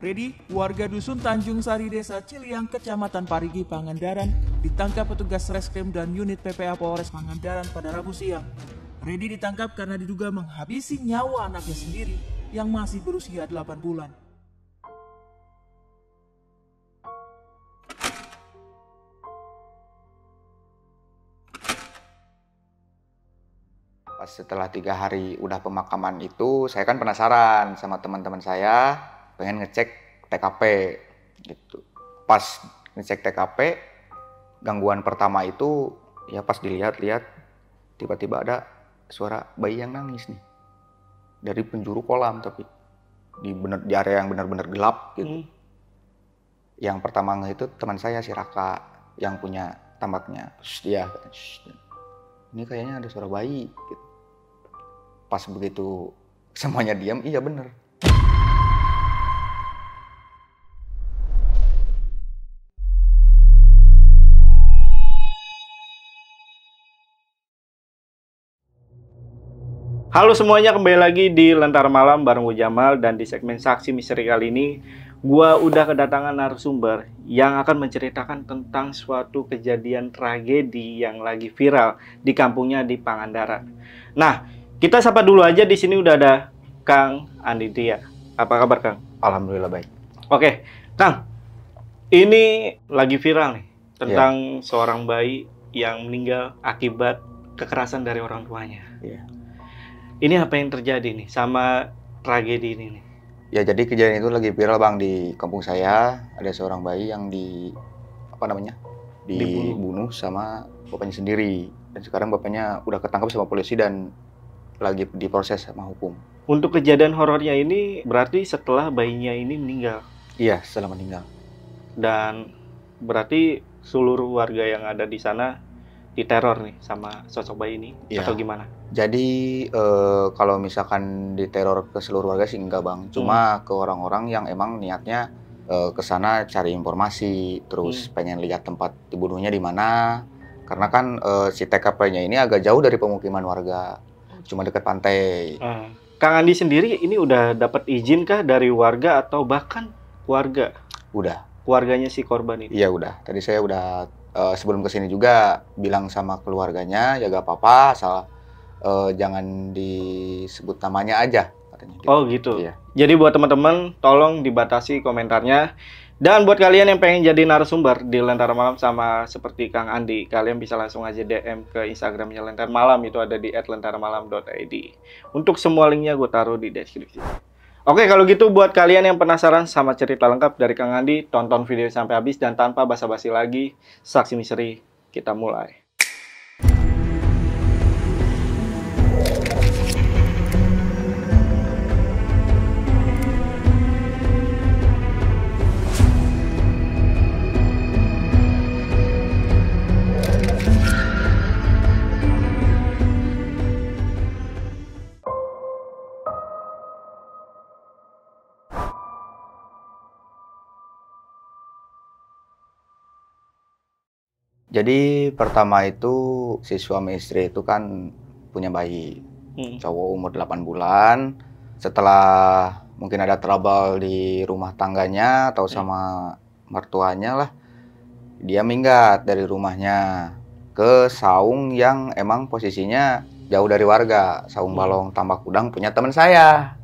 Redi, warga dusun Tanjung Sari Desa Ciliang, Kecamatan Parigi, Pangandaran, ditangkap petugas Reskrim dan unit PPA Polres Pangandaran pada Rabu siang. Redi ditangkap karena diduga menghabisi nyawa anaknya sendiri yang masih berusia 8 bulan. Pas setelah 3 hari udah pemakaman itu, saya kan penasaran sama teman-teman saya, pengen ngecek TKP gitu. Pas ngecek TKP, gangguan pertama itu ya pas dilihat-lihat tiba-tiba ada suara bayi yang nangis nih dari penjuru kolam, tapi di area yang benar-benar gelap gitu. Yang pertama itu teman saya si Raka yang punya tambaknya. Dia ini kayaknya ada suara bayi gitu. Pas begitu semuanya diam, iya bener. Halo semuanya, kembali lagi di Lentera Malam bareng gue Jamal, dan di segmen Saksi Misteri kali ini gua udah kedatangan narasumber yang akan menceritakan tentang suatu kejadian tragedi yang lagi viral di kampungnya di Pangandaran. Nah, kita sapa dulu aja, di sini udah ada Kang Andi Tia. Apa kabar, Kang? Alhamdulillah baik. Oke, Kang. Ini lagi viral nih tentang seorang bayi yang meninggal akibat kekerasan dari orang tuanya. Ini apa yang terjadi nih sama tragedi ini nih? Ya, jadi kejadian itu lagi viral Bang di kampung saya. Ada seorang bayi yang dibunuh sama bapaknya sendiri. Dan sekarang bapaknya udah ketangkap sama polisi dan lagi diproses sama hukum. Untuk kejadian horornya ini berarti setelah bayinya ini meninggal? Iya, setelah meninggal. Dan berarti seluruh warga yang ada di sana diteror nih sama sosok bayi ini, atau gimana? Jadi kalau misalkan diteror ke seluruh warga sih enggak Bang, cuma ke orang-orang yang emang niatnya ke sana cari informasi, terus pengen lihat tempat dibunuhnya di mana. Karena kan si TKP-nya ini agak jauh dari pemukiman warga, cuma dekat pantai. Kang Andi sendiri ini udah dapat izin kah dari warga atau bahkan keluarga? Udah. Keluarganya si korban ini? Iya udah. Tadi saya udah sebelum kesini juga bilang sama keluarganya ya gak apa-apa, asal jangan disebut namanya aja katanya. Gitu. Oh gitu. Iya. Jadi buat teman-teman tolong dibatasi komentarnya. Dan buat kalian yang pengen jadi narasumber di Lentera Malam sama seperti Kang Andi, kalian bisa langsung aja DM ke Instagramnya Lentera Malam, itu ada di @lenteramalam.id. Untuk semua linknya gue taruh di deskripsi. Oke, kalau gitu buat kalian yang penasaran sama cerita lengkap dari Kang Andi, tonton video sampai habis dan tanpa basa-basi lagi, Saksi Misteri, kita mulai. Jadi pertama itu si suami istri itu kan punya bayi, cowok umur 8 bulan. Setelah mungkin ada trouble di rumah tangganya atau sama mertuanya lah, dia minggat dari rumahnya ke saung yang emang posisinya jauh dari warga. Saung balong tambak udang punya teman saya.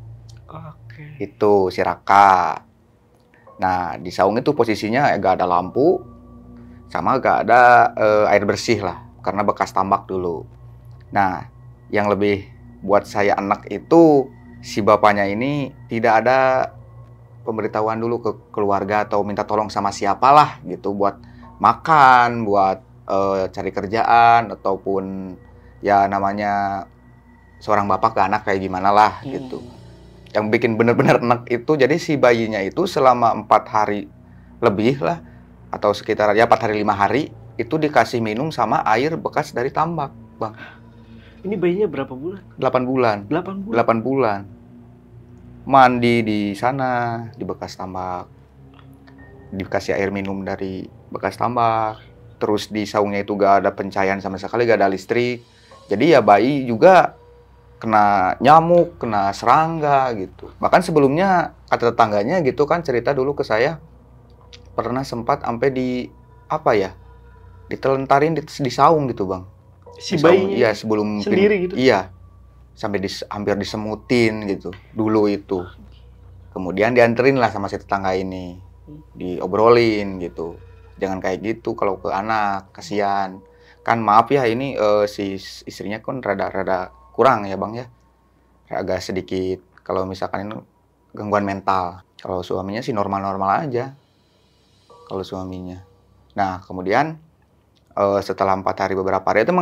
Itu si Raka. Nah, di saung itu posisinya gak ada lampu, sama gak ada air bersih lah, karena bekas tambak dulu. Nah, yang lebih buat saya anak itu, si bapaknya ini tidak ada pemberitahuan dulu ke keluarga atau minta tolong sama siapalah gitu, buat makan, buat cari kerjaan, ataupun ya namanya seorang bapak ke anak kayak gimana lah gitu. Yang bikin bener-bener enak itu, jadi si bayinya itu selama 4 hari lebih lah, atau sekitar ya 4 hari 5 hari itu dikasih minum sama air bekas dari tambak, Bang. Ini bayinya berapa bulan? 8 bulan. 8 bulan? 8 bulan. Mandi di sana, di bekas tambak. Dikasih air minum dari bekas tambak. Terus di saungnya itu gak ada pencahayaan sama sekali, gak ada listrik. Jadi ya bayi juga kena nyamuk, kena serangga gitu. Bahkan sebelumnya kata tetangganya gitu kan cerita dulu ke saya, pernah sempat sampai ditelentarin di saung gitu bang. Si Di saung, bayinya iya sebelum sendiri gitu? Iya, sampai hampir disemutin gitu dulu itu. Kemudian dianterin lah sama si tetangga ini, diobrolin gitu. Jangan kayak gitu kalau ke anak, kasihan. Kan maaf ya ini si istrinya kan rada kurang ya bang ya, agak sedikit kalau misalkan ini gangguan mental. Kalau suaminya sih normal-normal aja kalau suaminya. Nah kemudian setelah 4 hari beberapa hari itu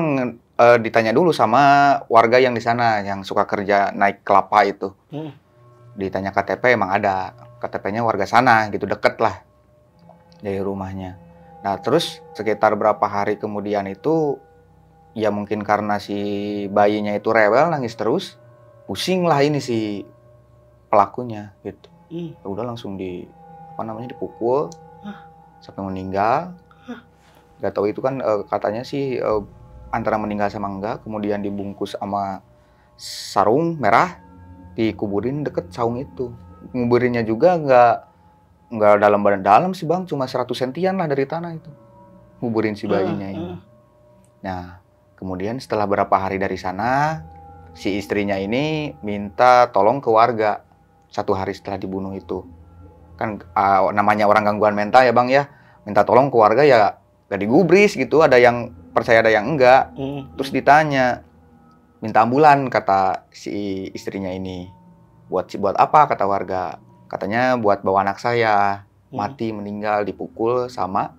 ditanya dulu sama warga yang di sana yang suka kerja naik kelapa itu. Ditanya KTP, emang ada KTP-nya warga sana gitu, deket lah dari rumahnya. Nah terus sekitar berapa hari kemudian itu ya mungkin karena si bayinya itu rewel nangis terus, pusing lah ini si pelakunya gitu. Udah langsung dipukul sampai meninggal. Gak tahu itu kan katanya sih antara meninggal sama enggak, kemudian dibungkus sama sarung merah, dikuburin deket saung itu. Nguburinnya juga nggak dalam sih bang, cuma 100 sentian lah dari tanah itu. Nguburin si bayinya ini. Nah, kemudian setelah berapa hari dari sana, si istrinya ini minta tolong ke warga 1 hari setelah dibunuh itu. Kan namanya orang gangguan mental ya bang ya, minta tolong ke warga ya gak digubris gitu, ada yang percaya ada yang enggak. Terus ditanya, minta ambulan kata si istrinya ini. Buat apa kata warga? Katanya buat bawa anak saya, mati meninggal dipukul sama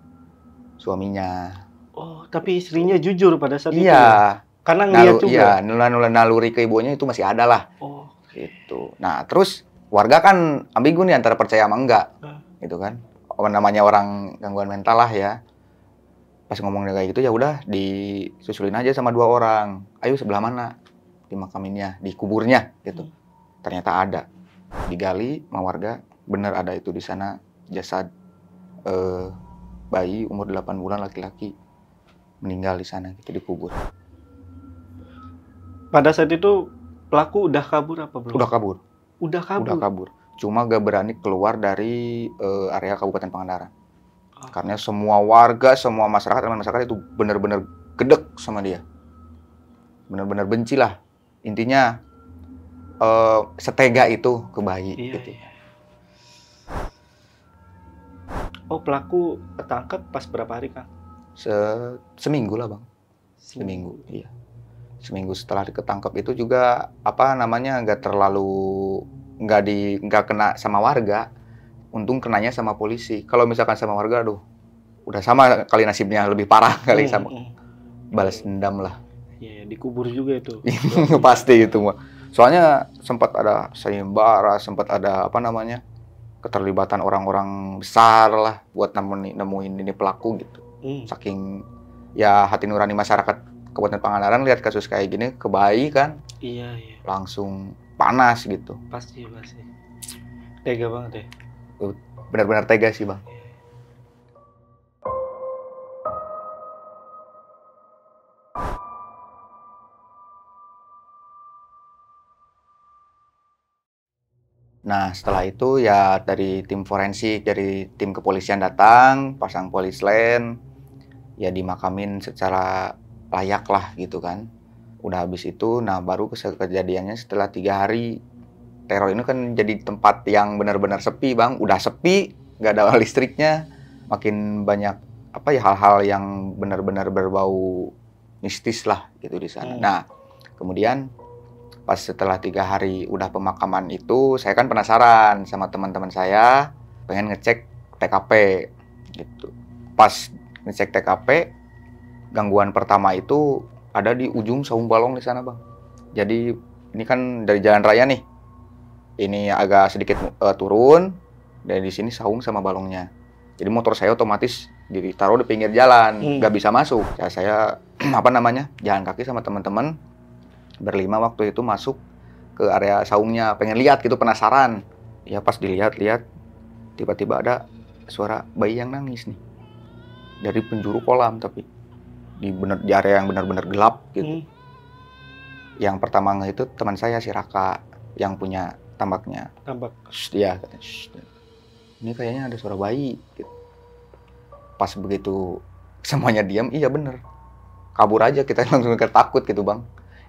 suaminya. Oh, tapi istrinya jujur pada saat itu. Iya. Karena ngeliat juga. Iya, naluri ke ibunya itu masih ada lah. Oh, gitu. Nah, terus warga kan ambigu nih antara percaya sama enggak. Gitu kan. Namanya orang gangguan mental lah ya. Pas ngomong kayak gitu ya udah disusulin aja sama 2 orang. Ayo sebelah mana dimakaminnya, dikuburnya gitu. Ternyata ada. Digali sama warga, bener ada itu di sana jasad bayi umur 8 bulan laki-laki meninggal di sana gitu, dikubur. Pada saat itu pelaku udah kabur apa belum? Udah kabur. Cuma gak berani keluar dari area Kabupaten Pangandaran. Karena semua warga, semua masyarakat itu benar-benar gedek sama dia. Benar-benar benci lah. Intinya setega itu ke bayi gitu. Iya. Oh, pelaku ketangkep pas berapa hari, Kang? Seminggu lah, Bang. Seminggu, iya. Seminggu setelah ketangkep itu juga nggak kena sama warga. Untung kenanya sama polisi. Kalau misalkan sama warga, aduh, udah sama kali nasibnya, lebih parah kali sama balas dendam lah. Iya, dikubur juga itu. Pasti itu mah. Soalnya sempat ada sayembara, sempat ada keterlibatan orang-orang besar lah buat nemuin ini pelaku gitu. Saking ya hati nurani masyarakat Kabupaten Pangandaran lihat kasus kayak gini ke bayi kan. Iya. Langsung panas gitu. Pasti. Tega banget ya. Benar-benar tega sih, Bang. Nah, setelah itu ya dari tim forensik, dari tim kepolisian datang, pasang polis lain, ya dimakamin secara layak lah gitu kan. Udah habis itu, nah baru kejadiannya setelah 3 hari. Teror ini kan jadi tempat yang benar-benar sepi, Bang. Udah sepi, nggak ada listriknya. Makin banyak hal-hal yang benar-benar berbau mistis lah gitu di sana. Nah, kemudian pas setelah 3 hari udah pemakaman itu, saya kan penasaran sama teman-teman saya, pengen ngecek TKP gitu. Pas ngecek TKP, gangguan pertama itu ada di ujung Saung Balong di sana, Bang. Jadi ini kan dari jalan raya nih. Ini agak sedikit turun, dan di sini saung sama balongnya. Jadi motor saya otomatis ditaruh di pinggir jalan, nggak bisa masuk. Ya, saya jalan kaki sama teman-teman berlima waktu itu masuk ke area saungnya, pengen lihat gitu, penasaran. Ya pas dilihat-lihat, tiba-tiba ada suara bayi yang nangis nih dari penjuru kolam, tapi di area yang benar-benar gelap gitu. Yang pertama itu teman saya si Raka yang punya tambaknya. Tambak. Dia katanya, ini kayaknya ada suara bayi. Gitu. Pas begitu semuanya diam, iya bener. Kabur aja, kita langsung takut gitu bang.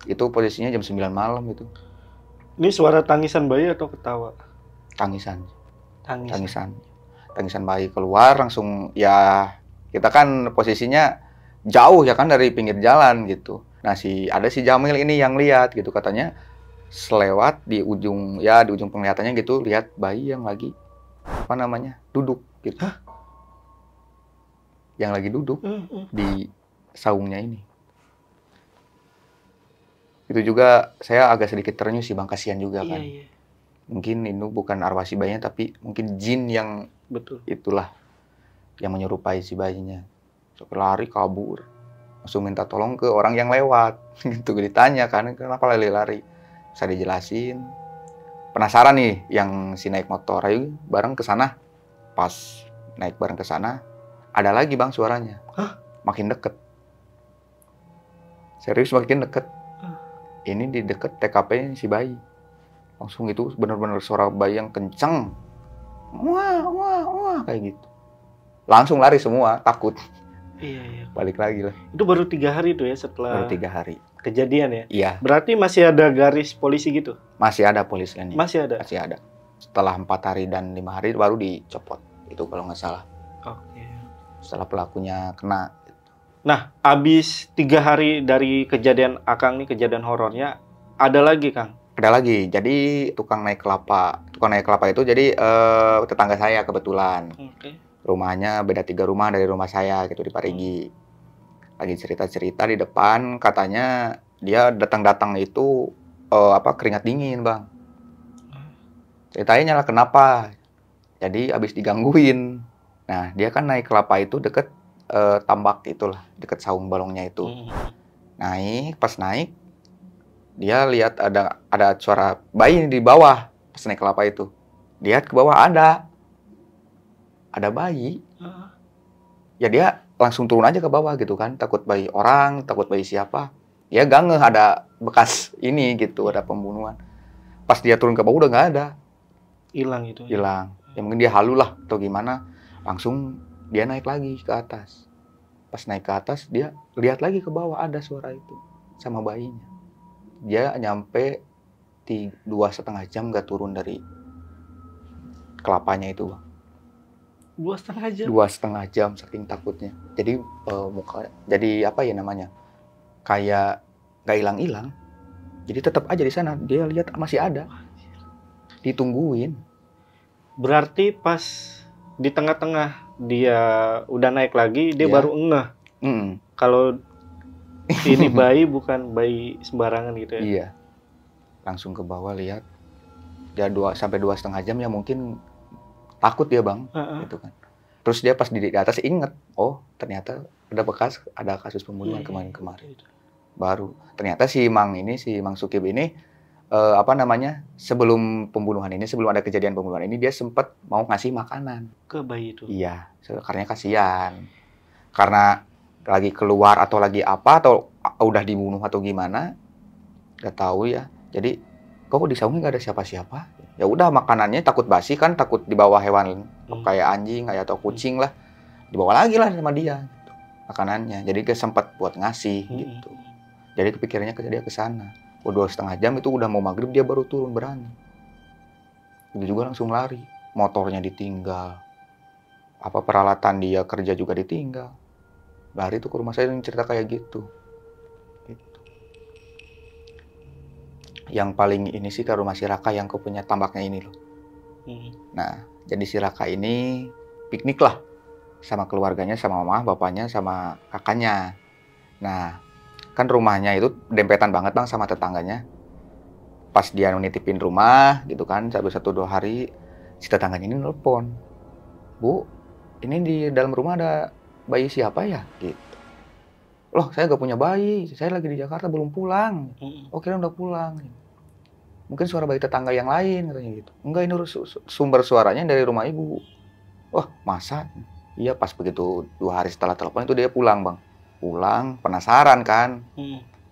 Itu posisinya jam 9 malam itu. Ini suara tangisan bayi atau ketawa? Tangisan. Tangisan. Tangisan bayi keluar langsung, ya kita kan posisinya jauh ya kan dari pinggir jalan gitu. Nah ada si Jamil ini yang lihat gitu, katanya selewat di ujung penglihatannya gitu, lihat bayi yang lagi duduk gitu. Hah? Yang lagi duduk di saungnya ini. Itu juga saya agak sedikit terenyuh sih bang, kasihan juga kan. Iya. Mungkin itu bukan arwah si bayinya, tapi mungkin jin yang Betul. Itulah yang menyerupai si bayinya. So, lari kabur, langsung minta tolong ke orang yang lewat. Gitu ditanya kan, kenapa lari-lari? Saya dijelasin. Penasaran nih yang si naik motor, ayo bareng ke sana. Pas naik bareng ke sana, ada lagi bang suaranya. Hah? Makin deket. Serius makin deket. Ini di deket TKP si bayi. Langsung itu benar-benar suara bayi yang kenceng. Wah, kayak gitu. Langsung lari semua, takut. Iya. Balik lagi lah. Itu baru 3 hari tuh ya setelah Baru 3 hari. kejadian ya? Iya. Berarti masih ada garis polisi gitu? Masih ada polis lainnya. Masih ada? Masih ada. Setelah 4 hari dan 5 hari baru dicopot. Itu kalau nggak salah. Oke. Setelah pelakunya kena. Nah, abis 3 hari dari kejadian Akang nih, kejadian horornya, ada lagi Kang? Ada lagi. Jadi tukang naik kelapa. Tukang naik kelapa itu jadi tetangga saya kebetulan. Oke. Rumahnya beda 3 rumah dari rumah saya gitu di Parigi. Lagi cerita-cerita di depan, katanya dia datang-datang itu keringat dingin bang. Ceritanya lah kenapa. Jadi abis digangguin. Nah dia kan naik kelapa itu deket tambak itulah, deket saung balongnya itu. Pas naik dia lihat ada suara bayi di bawah pas naik kelapa itu. Lihat ke bawah ada bayi. Ya dia langsung turun aja ke bawah gitu kan, takut bayi orang, takut bayi siapa. Ya gak ngeh ada bekas ini gitu, ada pembunuhan. Pas dia turun ke bawah udah nggak ada. Hilang itu. Hilang. Ya mungkin dia halu lah atau gimana. Langsung dia naik lagi ke atas. Pas naik ke atas dia lihat lagi ke bawah ada suara itu sama bayinya. Dia nyampe 2,5 jam gak turun dari kelapanya itu bang. 2,5 jam? 2,5 jam saking takutnya. Jadi muka jadi apa ya namanya, kayak gak hilang-hilang. Jadi tetap aja di sana. Dia lihat masih ada. Ditungguin. Berarti pas di tengah-tengah dia udah naik lagi, dia baru ngeh. Kalau ini bayi bukan bayi sembarangan gitu ya? Iya. Langsung ke bawah lihat. Dia 2 sampai 2,5 jam ya mungkin takut dia bang, gitu kan. Terus dia pas di atas inget, oh ternyata ada kasus pembunuhan kemarin-kemarin. Baru ternyata si Mang Sukib ini sebelum pembunuhan ini, sebelum ada kejadian pembunuhan ini, dia sempat mau ngasih makanan ke bayi itu. Iya, karena kasihan. Karena lagi keluar atau lagi apa atau udah dibunuh atau gimana, nggak tahu ya. Jadi kok di saungnya nggak ada siapa-siapa. Ya udah makanannya takut basi kan, takut dibawa hewan kayak anjing kayak atau kucing lah, dibawa lagi lah sama dia gitu, makanannya. Jadi dia sempat buat ngasih gitu. Jadi kepikirannya dia ke sana. 2,5 jam itu udah mau maghrib dia baru turun berani. Itu juga langsung lari. Motornya ditinggal. Apa peralatan dia kerja juga ditinggal. Lari tuh ke rumah saya cerita kayak gitu. Yang paling ini sih ke rumah si Raka yang punya tambaknya ini loh. Nah, jadi si Raka ini piknik lah sama keluarganya, sama mama, bapaknya, sama kakaknya. Nah, kan rumahnya itu dempetan banget bang sama tetangganya. Pas dia nitipin rumah gitu kan, 1-2 hari, si tetangganya ini nelpon, Bu, ini di dalam rumah ada bayi siapa ya? Gitu. Loh, saya gak punya bayi, saya lagi di Jakarta belum pulang. Oh kira udah pulang. Mungkin suara bayi tetangga yang lain katanya gitu. Enggak, ini sumber suaranya dari rumah ibu. Wah masa? Iya, pas begitu 2 hari setelah telepon itu dia pulang bang. Pulang, penasaran kan.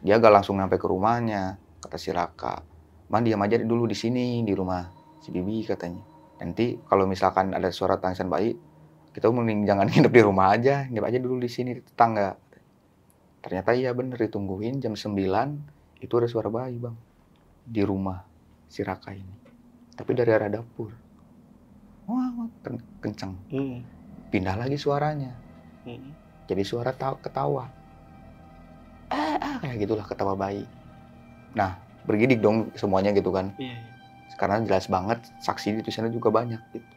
Dia gak langsung sampai ke rumahnya. kata si Raka. Man diam aja dulu di sini, di rumah si Bibi katanya. Nanti kalau misalkan ada suara tangisan bayi, kita mending jangan nginep di rumah aja, nginep aja dulu di sini di tetangga. Ternyata iya bener, ditungguin jam 9, itu ada suara bayi bang, di rumah si Raka ini. Tapi dari arah dapur. Wah, kenceng. Pindah lagi suaranya. Jadi suara ketawa. Kayak gitulah, ketawa bayi. Nah, bergidik dong semuanya gitu kan. Iya. Karena jelas banget saksi di sana juga banyak gitu.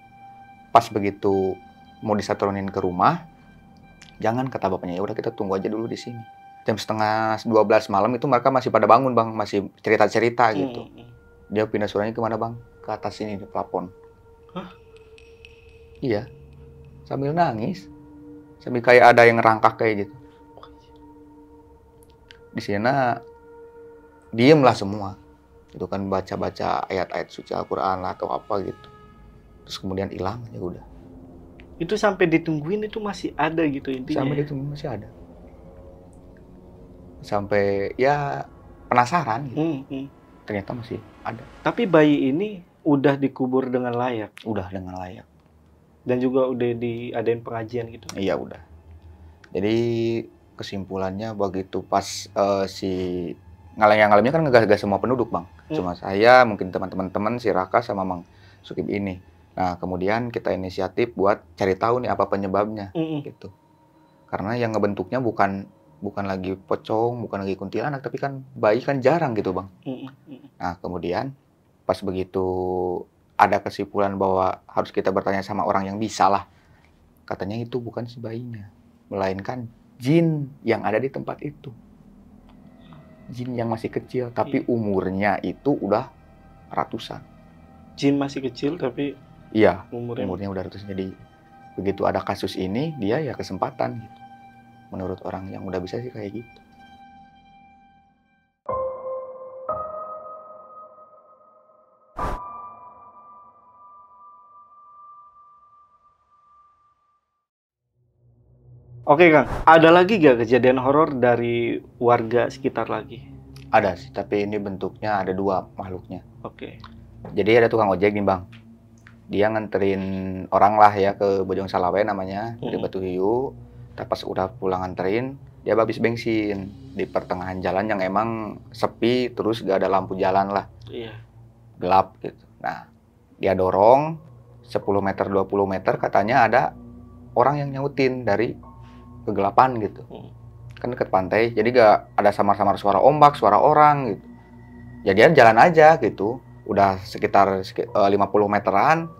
Pas begitu mau disaturin ke rumah, jangan kata bapaknya, ya udah kita tunggu aja dulu di sini. Jam setengah 12 malam itu mereka masih pada bangun bang, masih cerita-cerita gitu. Dia pindah suaranya kemana bang? Ke atas sini, di plafon. Hah? Iya, sambil nangis, sambil kayak ada yang ngerangkak kayak gitu. Di sana diem lah semua, itu kan baca-baca ayat-ayat suci Al-Quran lah atau apa gitu. Terus kemudian hilang aja udah. Itu sampai ditungguin itu masih ada gitu intinya. Sampai ditungguin masih ada. Sampai ya penasaran gitu. Ternyata masih ada. Tapi bayi ini udah dikubur dengan layak. Udah dengan layak. Dan juga udah diadain pengajian gitu. Iya udah. Jadi kesimpulannya begitu pas si ngalamnya kan nggak semua penduduk bang. Cuma saya, mungkin teman-teman si Raka sama Mang Sukib ini. Nah kemudian kita inisiatif buat cari tahu nih apa penyebabnya gitu. Karena yang ngebentuknya bukan lagi pocong, bukan lagi kuntilanak, tapi kan bayi kan jarang gitu bang. Nah kemudian pas begitu ada kesimpulan bahwa harus kita bertanya sama orang yang bisa lah. Katanya itu bukan si bayinya, melainkan jin yang ada di tempat itu. Jin yang masih kecil, tapi umurnya itu udah ratusan. Jin masih kecil tapi iya, umurnya udah ratusan. Jadi begitu ada kasus ini, dia ya kesempatan gitu. Menurut orang yang udah bisa sih kayak gitu. Oke Kang, ada lagi gak kejadian horor dari warga sekitar lagi? Ada sih, tapi ini bentuknya ada dua makhluknya. Oke. Jadi ada tukang ojek nih bang. Dia nganterin orang lah ya ke Bojong Salawe namanya, di Batu Hiu. Pas udah pulang nganterin, dia habis bensin di pertengahan jalan yang emang sepi, terus gak ada lampu jalan lah. Iya. Gelap gitu. Nah, dia dorong 10 meter, 20 meter, katanya ada orang yang nyautin dari kegelapan gitu. Kan dekat pantai, jadi gak ada samar-samar suara ombak, suara orang gitu. Jadian jalan aja gitu. Udah sekitar 50 meteran,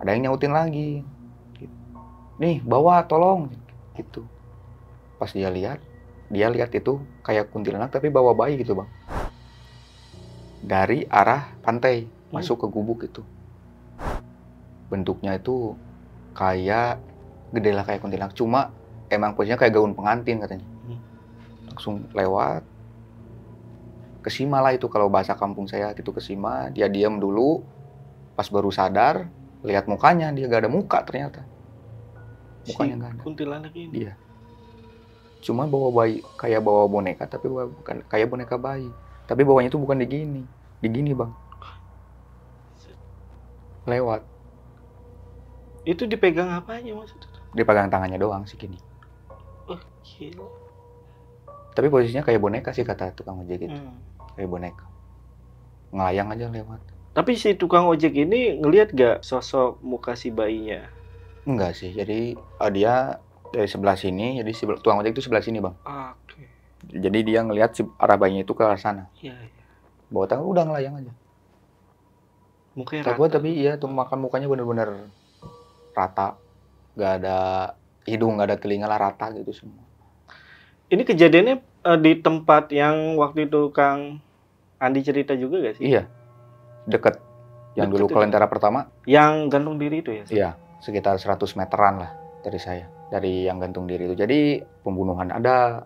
ada yang nyautin lagi. Gitu. Nih, bawa tolong gitu. Pas dia lihat itu kayak kuntilanak tapi bawa bayi gitu, Bang. Dari arah pantai masuk ke gubuk itu. Bentuknya itu kayak gede lah kayak kuntilanak, cuma emang posisinya kayak gaun pengantin katanya. Langsung lewat kesima lah itu kalau bahasa kampung saya gitu, kesima. Dia diam dulu, pas baru sadar lihat mukanya, dia gak ada muka ternyata. Mukanya gak ada. Kuntilanak ini. Iya. Cuma bawa bayi, kayak bawa boneka tapi bukan kayak boneka bayi. Tapi bawanya itu bukan digini Bang. Lewat. Itu dipegang apanya maksudnya? Dipegang tangannya doang segini. Oh, gila. Tapi posisinya kayak boneka sih kata tukang ojek gitu. Kayak boneka. Ngelayang aja lewat. Tapi si tukang ojek ini ngelihat gak sosok muka si bayinya? Enggak sih. Jadi dia dari sebelah sini, jadi si tukang ojek itu sebelah sini, Bang. Oke. Jadi dia ngelihat si arah bayinya itu ke arah sana. Iya, iya. Bawa tangan udah ngelayang aja. Mukanya rata. Tapi iya tuh makan mukanya bener-bener rata. Gak ada hidung, gak ada telinga lah, rata gitu semua. Ini kejadiannya di tempat yang waktu itu Kang Andi cerita juga gak sih? Iya, deket. Yang dulu ke Lentera pertama. Yang gantung diri itu ya? Iya, sekitar 100 meteran lah dari saya. Dari yang gantung diri itu. Jadi pembunuhan ada,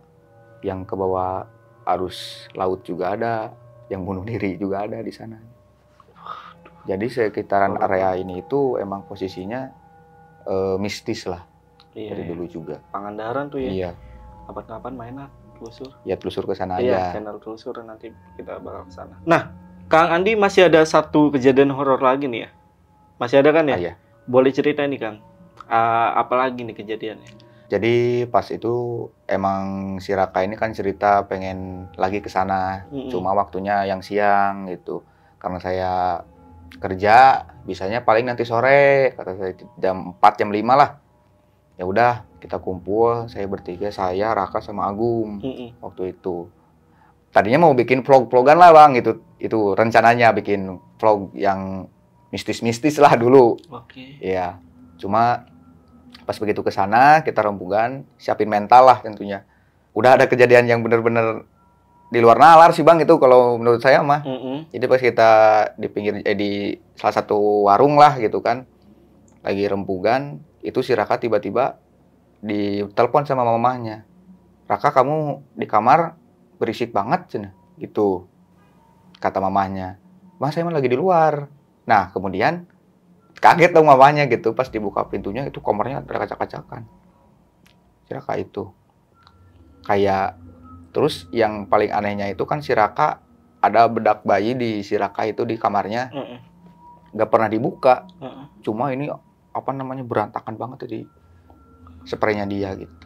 yang ke bawah arus laut juga ada, yang bunuh diri juga ada di sana. Jadi sekitaran area ini itu emang posisinya mistis lah. Iya, dari dulu juga. Pangandaran tuh ya? Iya. Kapan-kapan main telusur. Ya telusur ke sana Iya, aja. channel telusur nanti kita bakal ke sana. Nah, Kang Andi masih ada satu kejadian horor lagi nih ya? Masih ada kan ya? Iya. Boleh cerita nih Kang. Apa lagi nih kejadiannya? Jadi pas itu emang si Raka ini kan cerita pengen lagi ke sana, cuma waktunya yang siang gitu. Karena saya kerja bisanya paling nanti sore, kata saya jam 4 jam 5 lah. Ya udah, kita kumpul, saya bertiga, saya, Raka sama Agung waktu itu. Tadinya mau bikin vlog-vlogan lah Bang, itu rencananya bikin vlog yang mistis-mistis lah dulu. Oke. Iya. Cuma pas begitu ke sana, kita rembugan, siapin mental lah tentunya. Udah ada kejadian yang bener-bener di luar nalar sih Bang itu kalau menurut saya mah. Jadi pas kita di pinggir di salah satu warung lah gitu kan, lagi rembugan, itu si Raka tiba-tiba ditelepon sama mamahnya. Raka, kamu di kamar berisik banget cina gitu, kata mamahnya. Mas, saya mah lagi di luar. Nah kemudian kaget dong mamahnya gitu, pas dibuka pintunya itu kamarnya ada kaca-kacakan. Si Raka itu kayak, terus yang paling anehnya itu kan si Raka ada bedak bayi di si Raka itu di kamarnya, nggak pernah dibuka. Cuma ini apa namanya berantakan banget di spraynya dia gitu.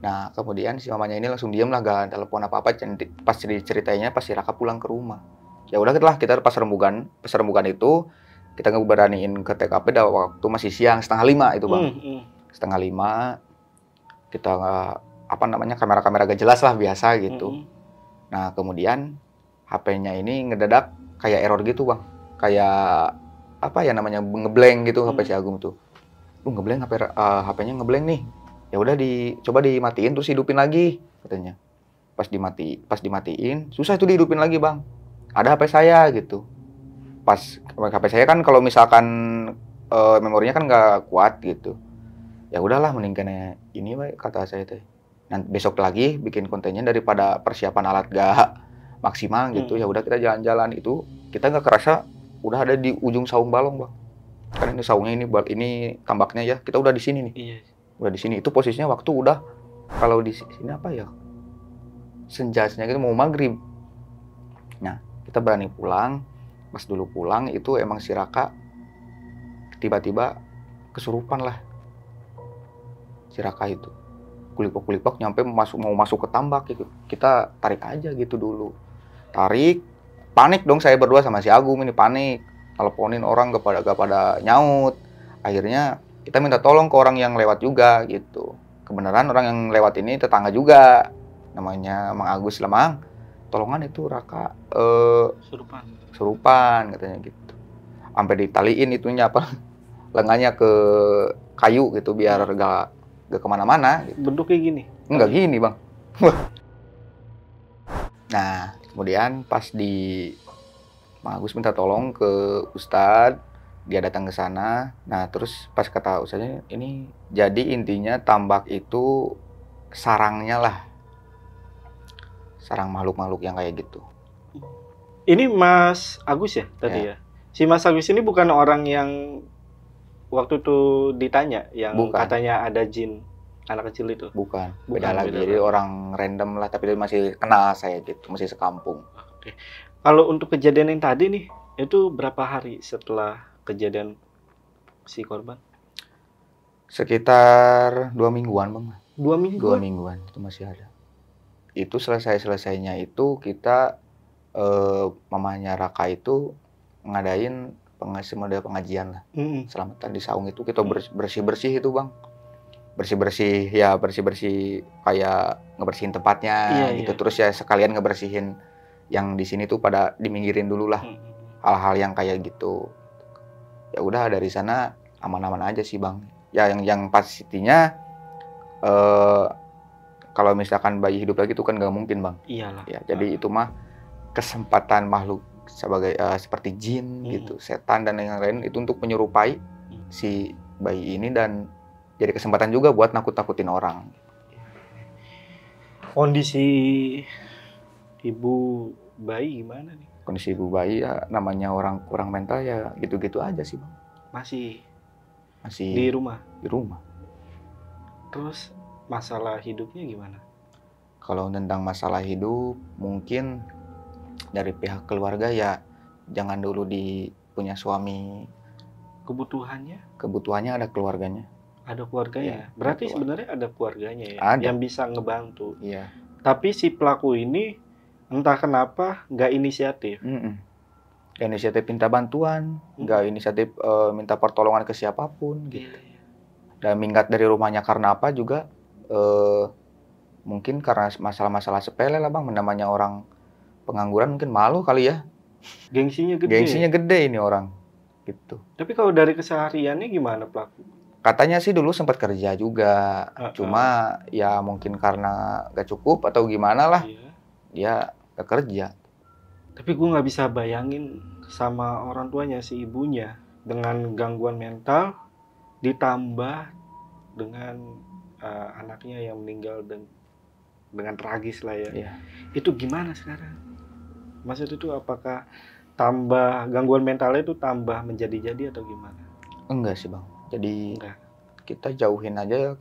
Nah kemudian si mamanya ini langsung diem lah, gak telepon apa-apa. Pas diceritainnya pas si Raka pulang ke rumah, ya udah kita pas rembugan itu kita ngeberaniin ke TKP dah waktu masih siang, 4:30 itu Bang. 4:30 kita apa namanya kamera-kamera gak jelas lah biasa gitu. Nah kemudian HP-nya ini ngedadak kayak error gitu Bang, kayak apa ya namanya ngeblank gitu HP si Agung tuh. Ngeblank HP-nya ngeblank nih. Ya udah coba dimatiin terus hidupin lagi katanya. Pas dimatiin susah itu dihidupin lagi Bang. Ada HP saya gitu. Pas HP saya kan kalau misalkan memorinya kan nggak kuat gitu. Ya udahlah mendingan ini kata saya teh. Nanti besok lagi bikin kontennya daripada persiapan alat gak maksimal gitu. Ya udah kita jalan-jalan itu kita nggak kerasa udah ada di ujung saung balong Bang. Kan ini saungnya ini tambaknya ya. Kita udah di sini nih. Iya. Udah di sini. Itu posisinya waktu udah kalau di sini apa ya? Senjanya gitu mau maghrib. Nah, kita berani pulang. Pas dulu pulang itu emang si Raka tiba-tiba kesurupan lah. Si Raka itu kulipok nyampe mau masuk ke tambak gitu. Kita tarik aja gitu dulu. Tarik, panik dong saya berdua sama si Agung ini panik. Teleponin orang gak pada nyaut. Akhirnya kita minta tolong ke orang yang lewat juga gitu. Kebenaran orang yang lewat ini tetangga juga. Namanya Mang Agus Lemang. Tolongan itu Raka surupan katanya gitu. Sampai ditaliin itunya apa lengannya ke kayu gitu biar gak kemana-mana gitu. Bentuknya gini? Enggak gini Bang. Nah kemudian pas Mang Agus minta tolong ke Ustadz, dia datang ke sana. Nah terus pas kata Ustadznya ini jadi intinya tambak itu sarangnya lah, sarang makhluk-makhluk yang kayak gitu. Ini Mas Agus ya tadi ya? Si Mas Agus ini bukan orang yang waktu itu ditanya yang bukan. Katanya ada jin anak kecil itu? Bukan beda lagi. Jadi orang random lah, tapi dia masih kenal saya gitu, masih sekampung. Oke. Kalau untuk kejadian yang tadi nih, itu berapa hari setelah kejadian si korban? Sekitar 2 mingguan Bang. 2 mingguan? 2 mingguan itu masih ada. Itu selesainya itu kita mamanya Raka itu ngadain pengajian lah. Selamatan di saung itu kita bersih-bersih itu Bang. Bersih-bersih kayak ngebersihin tempatnya gitu. Terus ya sekalian ngebersihin yang di sini tuh pada diminggirin dulu lah. Hal-hal yang kayak gitu. Ya udah dari sana aman-aman aja sih Bang. Ya yang pastinya kalau misalkan bayi hidup lagi itu kan nggak mungkin Bang. Iyalah. Ya, jadi itu mah kesempatan makhluk sebagai seperti jin gitu, setan dan yang lain itu untuk menyerupai si bayi ini dan jadi kesempatan juga buat nakut-nakutin orang. Kondisi ibu bayi gimana nih? Kondisi ibu bayi ya namanya orang kurang mental ya gitu-gitu aja sih Bang. Masih Masih di rumah. Di rumah. Terus masalah hidupnya gimana? Kalau tentang masalah hidup, mungkin dari pihak keluarga ya jangan dulu punya suami. Kebutuhannya ada keluarganya. Ada keluarganya. Berarti sebenarnya ada keluarganya ya ada. Yang bisa ngebantu. Iya. Tapi si pelaku ini entah kenapa nggak inisiatif. Nggak inisiatif minta bantuan, nggak inisiatif minta pertolongan ke siapapun gitu. Dan minggat dari rumahnya karena apa juga mungkin karena masalah-masalah sepele lah Bang, namanya orang pengangguran mungkin malu kali ya. Gengsinya gede ini orang gitu. Tapi kalau dari kesehariannya gimana pelaku? Katanya sih dulu sempat kerja juga, cuma ya mungkin karena gak cukup atau gimana lah, dia gak kerja. Tapi gue nggak bisa bayangin sama orang tuanya, si ibunya, dengan gangguan mental, ditambah dengan anaknya yang meninggal dengan tragis lah ya. Iya. Itu gimana sekarang? Maksud itu apakah tambah gangguan mentalnya itu tambah menjadi-jadi atau gimana? Enggak sih Bang. Jadi kita jauhin aja.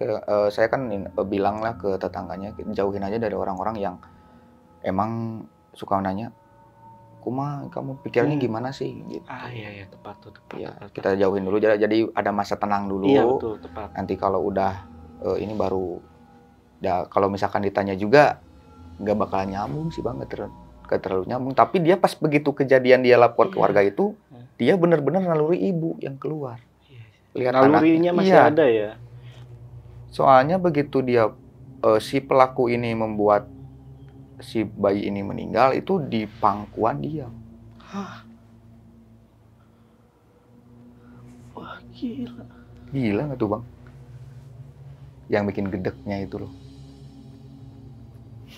Saya kan bilang lah ke tetangganya, jauhin aja dari orang-orang yang emang suka nanya, Kuma, kamu pikirnya gimana sih? Gitu. Iya, tepat tuh. Tepat. Kita jauhin dulu, jadi ada masa tenang dulu. Iya, betul, tepat. Nanti kalau udah ini baru, kalau misalkan ditanya juga, nggak bakalan nyambung sih Bang, nggak terlalu nyambung. Tapi dia pas begitu kejadian dia lapor ke warga itu, dia benar-benar naluri ibu yang keluar. Lihat nalurinya masih ada ya. Soalnya begitu dia si pelaku ini membuat si bayi ini meninggal, itu di pangkuan dia. Wah, gila. Gila nggak tuh Bang? Yang bikin gedeknya itu loh.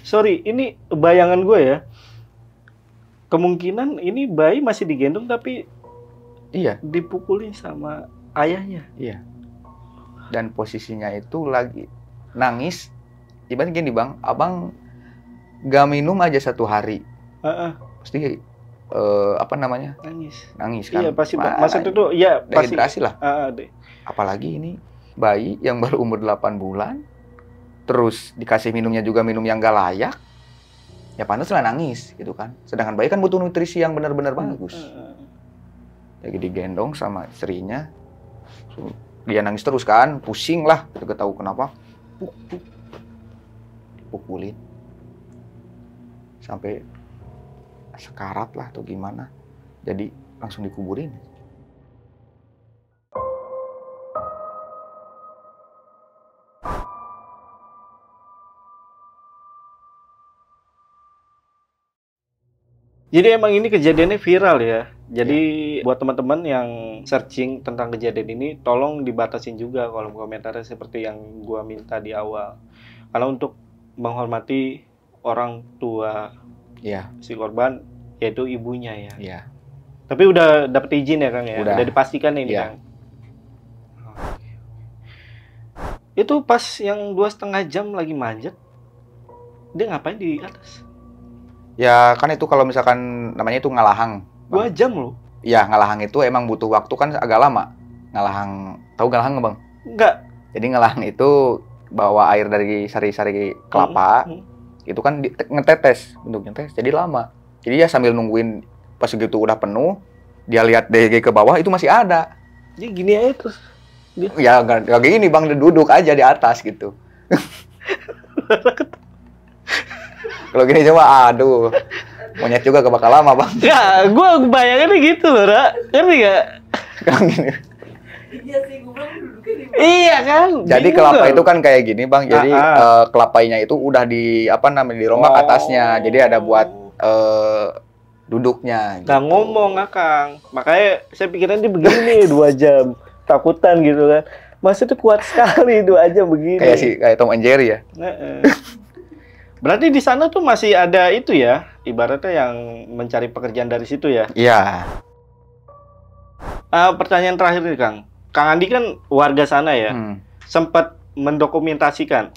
Sorry, ini bayangan gue ya. Kemungkinan ini bayi masih digendong tapi dipukulin sama ayahnya. Iya. Dan posisinya itu lagi nangis. Ibaratnya gini Bang, abang gak minum aja 1 hari. Pasti apa namanya? Nangis kan. Iya, pasti. Maksud itu ya pasti. Dehidrasi lah. Apalagi ini bayi yang baru umur 8 bulan. Terus dikasih minumnya juga minum yang gak layak. Ya pantas lah nangis gitu kan. Sedangkan bayi kan butuh nutrisi yang benar-benar bagus. Lagi digendong sama istrinya. Dia nangis terus kan, pusing lah, gak tahu kenapa. Dipukulin. Sampai sekarat lah atau gimana. Jadi langsung dikuburin. Jadi emang ini kejadiannya viral ya. Jadi buat teman-teman yang searching tentang kejadian ini, tolong dibatasin juga kolom komentarnya seperti yang gua minta di awal. Karena untuk menghormati orang tua si korban, yaitu ibunya ya. Iya. Tapi udah dapet izin ya Kang ya? Udah dipastikan ini Kang? Itu pas yang 2,5 jam lagi manjat, dia ngapain di atas? Ya kan itu kalau misalkan namanya itu ngalahang. 2 jam loh? Iya, ngalahang itu emang butuh waktu kan agak lama. Ngalahang, tahu ngalahang nggak Bang? Enggak. Jadi ngalahang itu bawa air dari sari-sari kelapa, itu kan ngetetes, bentuknya tes, jadi lama. Jadi ya sambil nungguin pas gitu udah penuh, dia lihat DG ke bawah itu masih ada. Jadi gini aja terus. Ya nggak gini Bang, duduk aja di atas gitu. Kalau gini coba, aduh, monyet juga gak bakal lama Bang. Ya, gue bayangannya gitu loh, Ra. Ngerti gak? Kalau gini. Iya sih, gue bilang duduknya di bawah. Iya kan? Jadi kelapa itu kan kayak gini Bang, jadi kelapanya itu udah dirombak atasnya, jadi ada buat duduknya. Gak ngomong Kang, makanya saya pikiran dia begini 2 jam, takutan gitu kan. Maksudnya kuat sekali 2 jam begini. Kayak Tom and Jerry ya. Berarti di sana tuh masih ada itu ya, ibaratnya yang mencari pekerjaan dari situ ya? Iya. Pertanyaan terakhir nih Kang. Kang Andi kan warga sana ya? Sempat mendokumentasikan?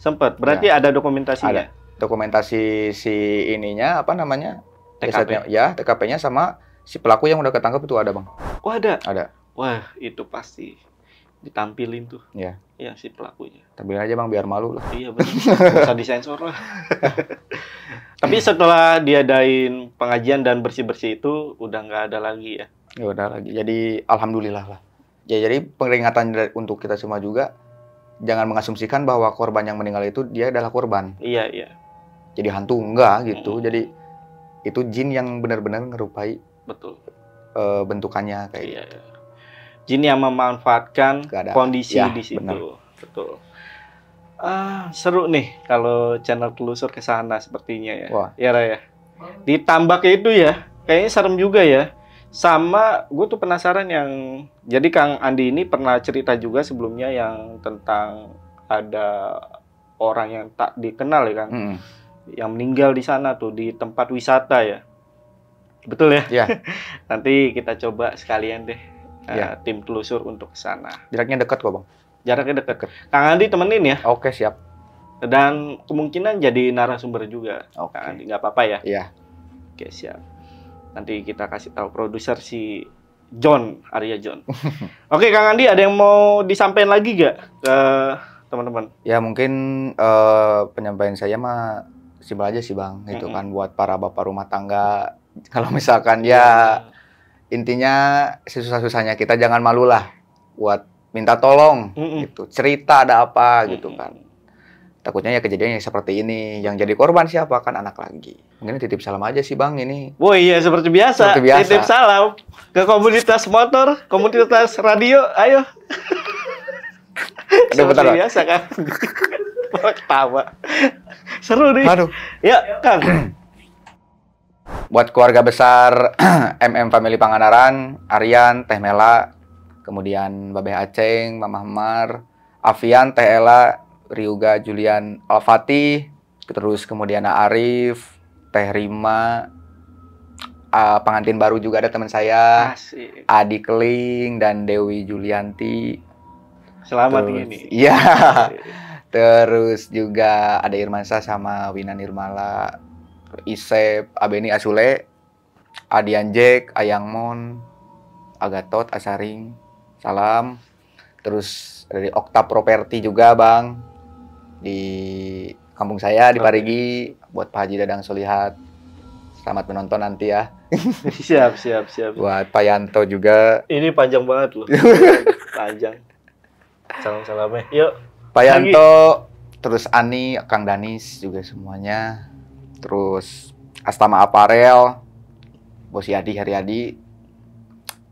Sempat. Berarti ada dokumentasinya? Ada. Dokumentasi si ininya, apa namanya? TKP? Ya, TKP-nya sama si pelaku yang udah ketangkep itu ada Bang. Oh ada? Ada. Wah, itu pasti ditampilin tuh. Ya. Iya si pelakunya. Tampilin aja Bang biar malu lah. Iya benar. Nggak usah disensor lah. Tapi setelah diadain pengajian dan bersih-bersih itu udah nggak ada lagi ya. Ya udah lagi. Jadi alhamdulillah lah. Ya jadi peringatan untuk kita semua juga, jangan mengasumsikan bahwa korban yang meninggal itu dia adalah korban. Iya, iya. Jadi hantu enggak gitu. Jadi itu jin yang benar-benar ngerupai Betul. Bentukannya kayak Iya, iya. Jin yang memanfaatkan Keadaan. kondisi Ya, di situ. benar. Betul. Seru nih kalau channel telusur ke sana sepertinya ya. Wah. Ya Raya. Ditambah ke itu ya, kayaknya serem juga ya. Sama gue tuh penasaran yang jadi Kang Andi ini pernah cerita juga sebelumnya yang tentang ada orang yang tak dikenal ya Kang, yang meninggal di sana tuh di tempat wisata ya. Betul ya? Iya. Nanti kita coba sekalian deh Iya. tim telusur untuk ke sana. Jaraknya dekat kok Bang. Jaraknya dekat. Kang Andi temenin ya. Oke siap. Dan kemungkinan jadi narasumber juga. Oke. Kang Andi nggak apa-apa ya? Iya. Oke siap. Nanti kita kasih tahu produser si John, Arya John. Oke Kang Andi, ada yang mau disampaikan lagi gak ke teman-teman? Ya mungkin penyampaian saya mah simpel aja sih Bang. Itu kan buat para bapak rumah tangga. Kalau misalkan ya intinya sesusah-susahnya kita jangan malu lah buat minta tolong gitu. Cerita ada apa gitu kan. Takutnya ya kejadiannya seperti ini. Yang jadi korban siapa? Kan anak lagi. Mungkin titip salam aja sih Bang ini. Oh iya, seperti biasa. Seperti biasa. Titip salam ke komunitas motor, komunitas radio, ayo. Seperti bentar, biasa kan. Ketawa. Seru nih. Aduh. Ya, Kang. Buat keluarga besar MM Family Pangandaran, Aryan, Teh Mela, kemudian Babeh Aceng, Mama Mar, Afian, Teh Ela, Ryuga, Julian, Alfati, terus kemudian Arif, Teh Rima, pengantin baru juga ada teman saya, Asik. Adi Keling dan Dewi Julianti. Selamat Terus- ini. Iya. Terus juga ada Irmansa sama Wina Nirmala, Isep, Abeni Asule, Adian Jack, Ayang Mon, Agatot, Asaring, salam. Terus dari Okta Properti juga Bang, di kampung saya di Parigi, buat Pak Haji Dadang Solihat. Selamat menonton nanti ya. Siap, siap, siap. Buat Pak Yanto juga. Ini panjang banget loh. Panjang. Salam-salamnya. Yuk. Pak Yanto, terus Ani, Kang Danis juga semuanya. Terus Astama Aparel, Bos Yadi Haryadi.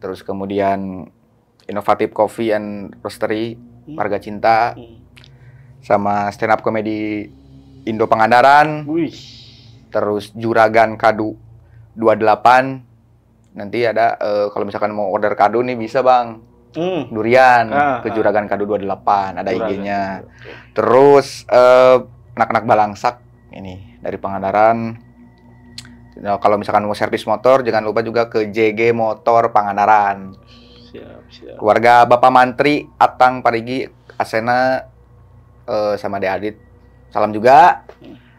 Terus kemudian Inovatif Coffee and Roastery, Marga Cinta. Sama stand up comedy Indo Pangandaran. Wih. Terus Juragan Kadu 28. Nanti ada kalau misalkan mau order kado nih bisa Bang. Durian ke Juragan Kadu 28 ada IG-nya. Terus anak-anak Balangsak ini dari Pangandaran. Nah, kalau misalkan mau servis motor jangan lupa juga ke JG Motor Pangandaran. Siap, siap. Keluarga Bapak Mantri Atang Parigi Asena sama De Adit. Salam juga.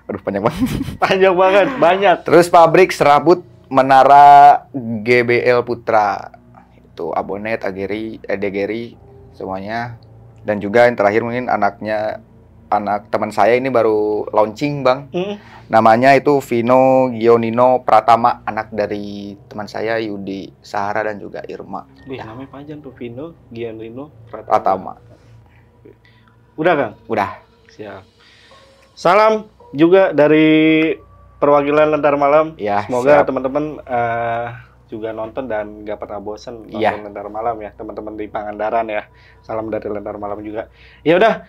Aduh panjang banget. Panjang banget, banyak. Terus pabrik serabut Menara GBL Putra. Itu Abonet, Degeri semuanya. Dan juga yang terakhir mungkin anak teman saya ini baru launching Bang. Namanya itu Vino Gionino Pratama, anak dari teman saya Yudi Sahara dan juga Irma. Wih, namanya panjang tuh, Vino Gianlino Pratama. Udah Kang? Udah. Siap. Salam juga dari perwakilan Lentar Malam. Ya, Semoga siap. teman-teman juga nonton dan gak pernah bosan nonton Iya. Lentar Malam ya, teman-teman di Pangandaran ya. Salam dari Lentar Malam juga. Ya udah,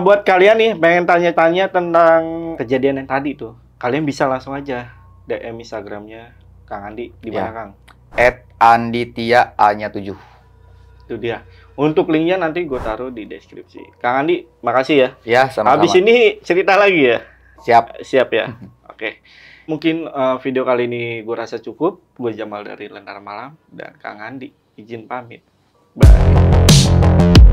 buat kalian nih pengen tanya-tanya tentang kejadian yang tadi tuh, kalian bisa langsung aja DM Instagramnya Kang Andi di mana Iya. Kang? @Anditia A-nya 7. Itu dia. Untuk linknya nanti gue taruh di deskripsi. Kang Andi, makasih ya. Ya, sama-sama. Habis ini cerita lagi ya. Siap. Siap ya. Oke. Mungkin video kali ini gue rasa cukup. Gue Jamal dari Lentar Malam dan Kang Andi izin pamit. Bye.